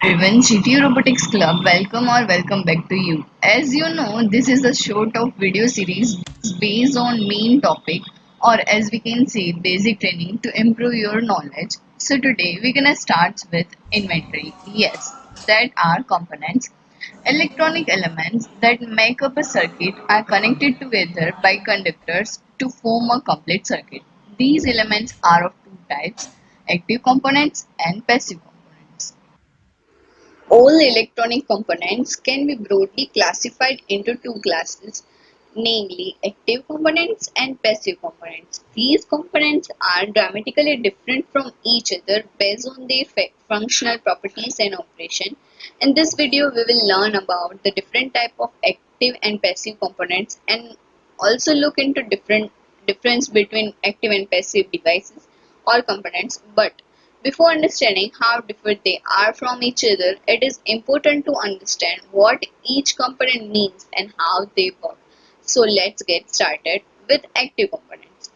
Everyone, GTU Robotics Club, welcome back to you. As you know, this is a short of video series based on main topic, or as we can say, basic training to improve your knowledge. So today we're gonna start with inventory. Yes, that are components. Electronic elements that make up a circuit are connected together by conductors to form a complete circuit. These elements are of two types: active components and passive components. All electronic components can be broadly classified into two classes, namely active components and passive components. These components are dramatically different from each other based on their functional properties and operation. In this video, we will learn about the different type of active and passive components and also look into difference between active and passive devices or components. But before understanding how different they are from each other, it is important to understand what each component means and how they work. So let's get started with active components.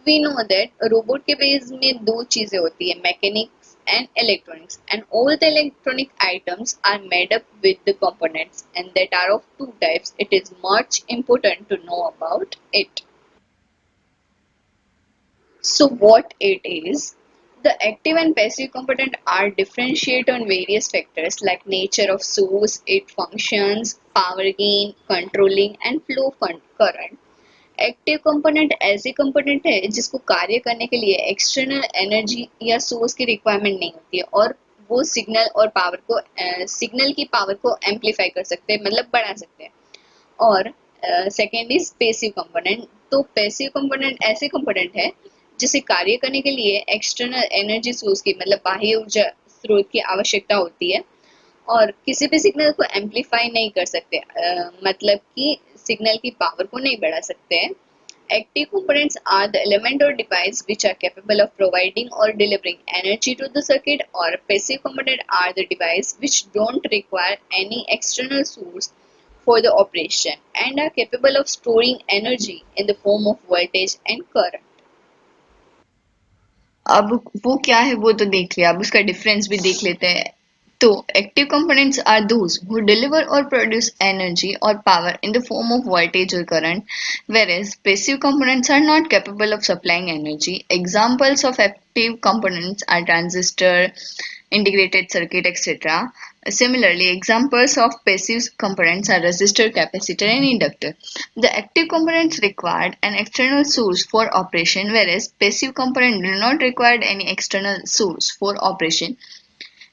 We know that robot के base में दो चीजें होती है, mechanics and electronics, and all the electronic items are made up with the components and that are of two types. It is much important to know about it. So what it is? The active and passive component are differentiated on various factors like nature of source, its functions, power gain, controlling and flow current. Active component ऐसी component है जिसको कार्य करने के लिए external energy या source की requirement नहीं होती है और वो सिग्नल की पावर को एम्पलीफाई कर सकते हैं, मतलब बढ़ा सकते हैं। और सेकेंड इज पेसिव कंपोनेंट। तो पेसिव कंपोनेंट ऐसे कंपोनेंट है जिसे कार्य करने के लिए एक्सटर्नल एनर्जी सोर्स की, मतलब बाह्य ऊर्जा स्रोत की आवश्यकता होती है और किसी भी सिग्नल को एम्पलीफाई नहीं कर सकते, मतलब कि सिग्नल की पावर को नहीं बढ़ा सकते हैं। Active components are the element or device which are capable of providing or delivering energy to the circuit, or passive components are the device which don't require any external source for the operation and are capable of storing energy in the form of voltage and current. अब वो क्या है वो तो देख लिया, अब उसका डिफरेंस भी देख लेते हैं। तो active components are those who deliver और प्रोड्यूस एनर्जी और power in the form of voltage और current, whereas passive components are not capable of supplying energy. Examples of active components are transistor, integrated circuit, etc. Similarly, examples of passive components are resistor, capacitor, and inductor. The active components required an external source for operation, whereas passive components do not require any external source for operation.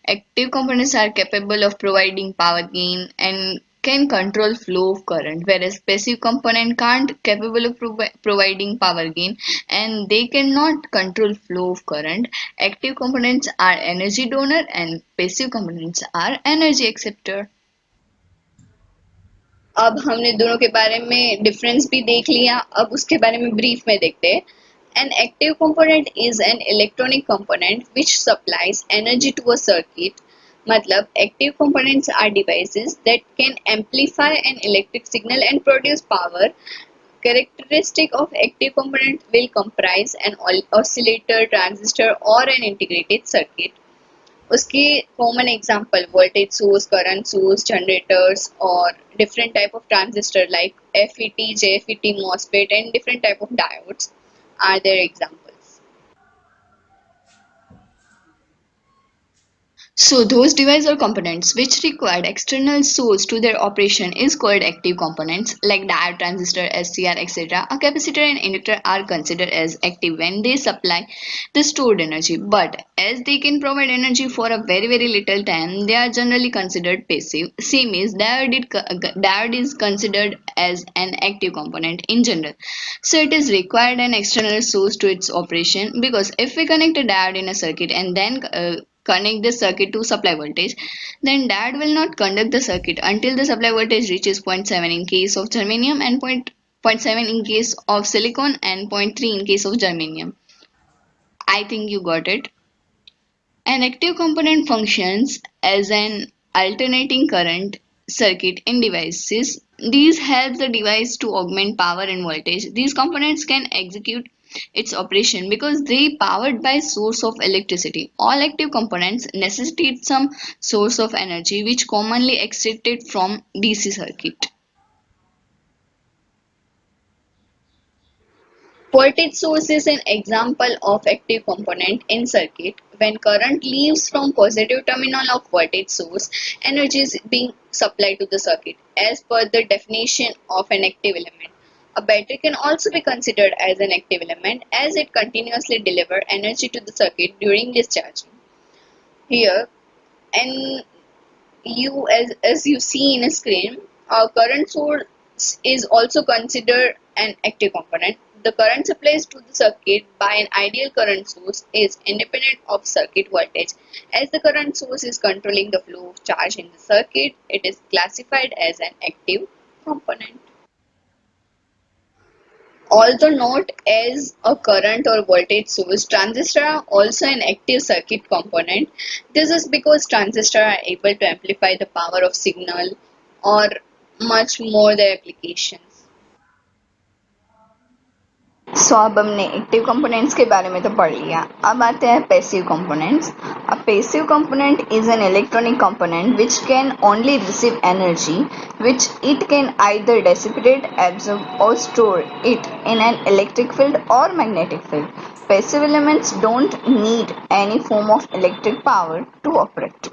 Active components are capable of providing power gain and can control flow of current, whereas passive component can't capable of providing power gain and they cannot control flow of current. Active components are energy donor and passive components are energy acceptor. अब हमने दोनों के बारे में difference भी देख लिया, अब उसके बारे में ब्रीफ में देखते हैं। An active component is an electronic component which supplies energy to a circuit. मतलब active components are devices that can amplify an electric signal and produce power. Characteristic of active component will comprise an oscillator, transistor or an integrated circuit. उसके common example voltage source, current source, generators और different type of transistor like FET, JFET, MOSFET and different type of diodes are their examples. So those devices or components which required external source to their operation is called active components like diode, transistor, SCR, etc. A capacitor and inductor are considered as active when they supply the stored energy, but as they can provide energy for a very little time, they are generally considered passive. Same is diode is considered as an active component in general. So it is required an external source to its operation, because if we connect a diode in a circuit and then connect the circuit to supply voltage, then diode will not conduct the circuit until the supply voltage reaches zero point 0.7 in case of germanium and zero point 0.7 in case of silicon and zero point 0.3 in case of germanium. I think you got it. An active component functions as an alternating current circuit in devices. These help the device to augment power and voltage. These components can execute its operation because they powered by source of electricity. All active components necessitate some source of energy which commonly extracted from DC circuit. Voltage source is an example of active component in circuit. When current leaves from positive terminal of voltage source, energy is being supplied to the circuit as per the definition of an active element. A battery can also be considered as an active element as it continuously delivers energy to the circuit during discharging. Here, and as you see in a screen, a current source is also considered an active component. The current supplied to the circuit by an ideal current source is independent of circuit voltage. As the current source is controlling the flow of charge in the circuit, it is classified as an active component. Although not as a current or voltage source, transistors are also an active circuit component. This is because transistors are able to amplify the power of signal or much more their applications. सो अब हमने active components के बारे में तो पढ़ लिया. अब आते हैं passive components. A passive component is an electronic component which can only receive energy which it can either dissipate, absorb or store it in an electric field or magnetic field. Passive elements don't need any form of electric power to operate.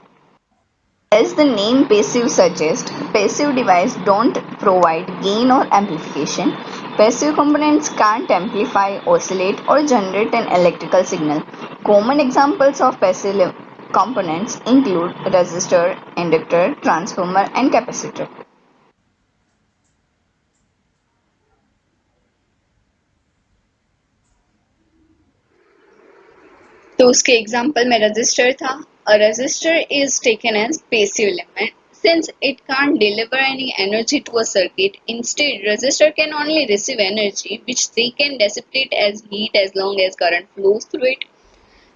As the name passive suggests, passive devices don't provide gain or amplification. Passive components can't amplify, oscillate, or generate an electrical signal. Common examples of passive components include resistor, inductor, transformer, and capacitor. तो उसके example में register था. A resistor is taken as passive element since it can't deliver any energy to a circuit. Instead, resistor can only receive energy which they can dissipate as heat as long as current flows through it.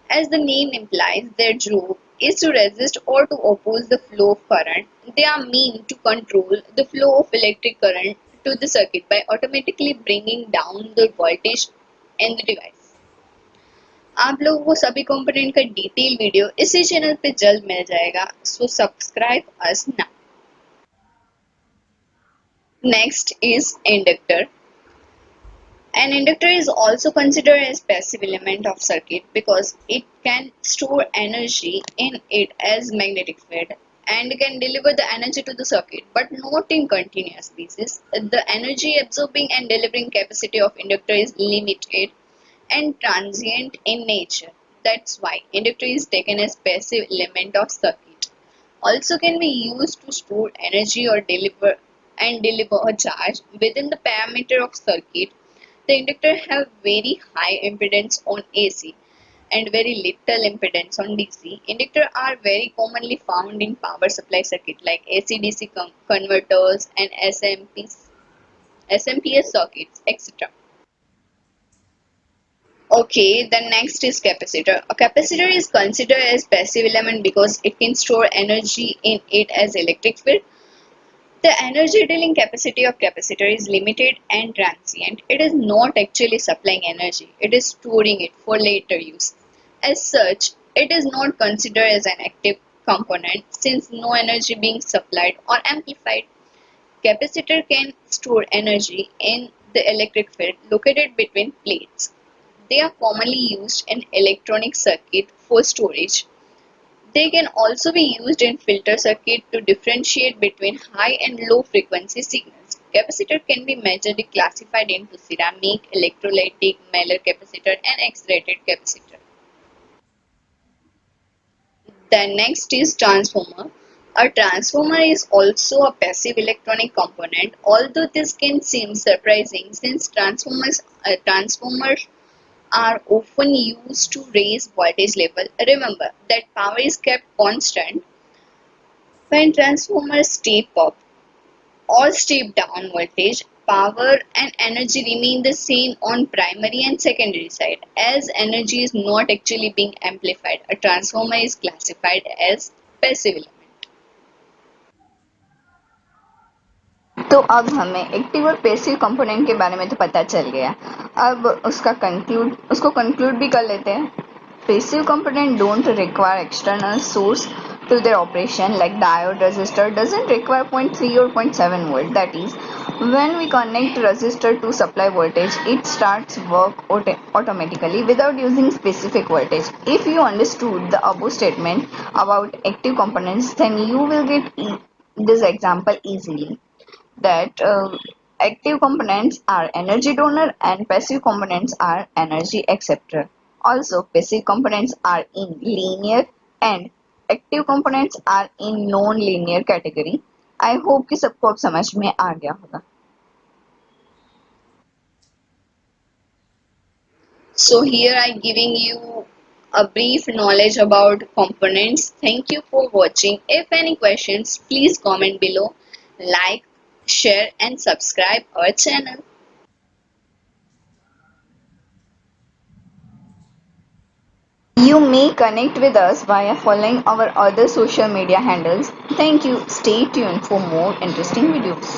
As the name implies, their job is to resist or to oppose the flow of current. They are meant to control the flow of electric current to the circuit by automatically bringing down the voltage in the device. आप लोगों को सभी component का detail video इसी channel पे जल्द मिल जाएगा, so subscribe us now. Next is inductor. An inductor is also considered as passive element of circuit because it can store energy in it as magnetic field and can deliver the energy to the circuit but not in continuous basis. The energy absorbing and delivering capacity of inductor is limited and transient in nature. That's why inductor is taken as passive element of circuit. Also can be used to store energy or deliver a charge within the parameter of circuit. The inductor have very high impedance on AC and very little impedance on DC. Inductor are very commonly found in power supply circuit like AC-DC converters and SMPS circuits, etc. Okay, the next is capacitor. A capacitor is considered as passive element because it can store energy in it as electric field. The energy dealing capacity of capacitor is limited and transient. It is not actually supplying energy, it is storing it for later use. As such, it is not considered as an active component since no energy being supplied or amplified. Capacitor can store energy in the electric field located between plates. They are commonly used in electronic circuit for storage. They can also be used in filter circuit to differentiate between high and low frequency signals. Capacitor can be majorly classified into ceramic, electrolytic, Meller capacitor and X-rated capacitor. The next is transformer. A transformer is also a passive electronic component, although this can seem surprising since transformers are often used to raise voltage level. Remember that power is kept constant when transformers step up or step down voltage. Power and energy remain the same on primary and secondary side. As energy is not actually being amplified, a transformer is classified as passive element. तो अब हमें active और passive component के बारे में तो पता चल गया। अब उसको कंक्लूड भी कर लेते हैं। Passive component don't require external source to their operation, like diode resistor doesn't require zero point 0.3 or zero point 0.7 volt. That is, when we connect resistor to supply voltage, it starts work automatically without using specific voltage. If you understood the above statement about active components, then you will get this example easily, that active components are energy donor and passive components are energy acceptor. Also, passive components are in linear and active components are in non-linear category. I hope कि सबको अब समझ में आ गया होगा. So here I giving you a brief knowledge about components. Thank you for watching. If any questions, please comment below. Like, share and subscribe our channel. You may connect with us via following our other social media handles. Thank you. Stay tuned for more interesting videos.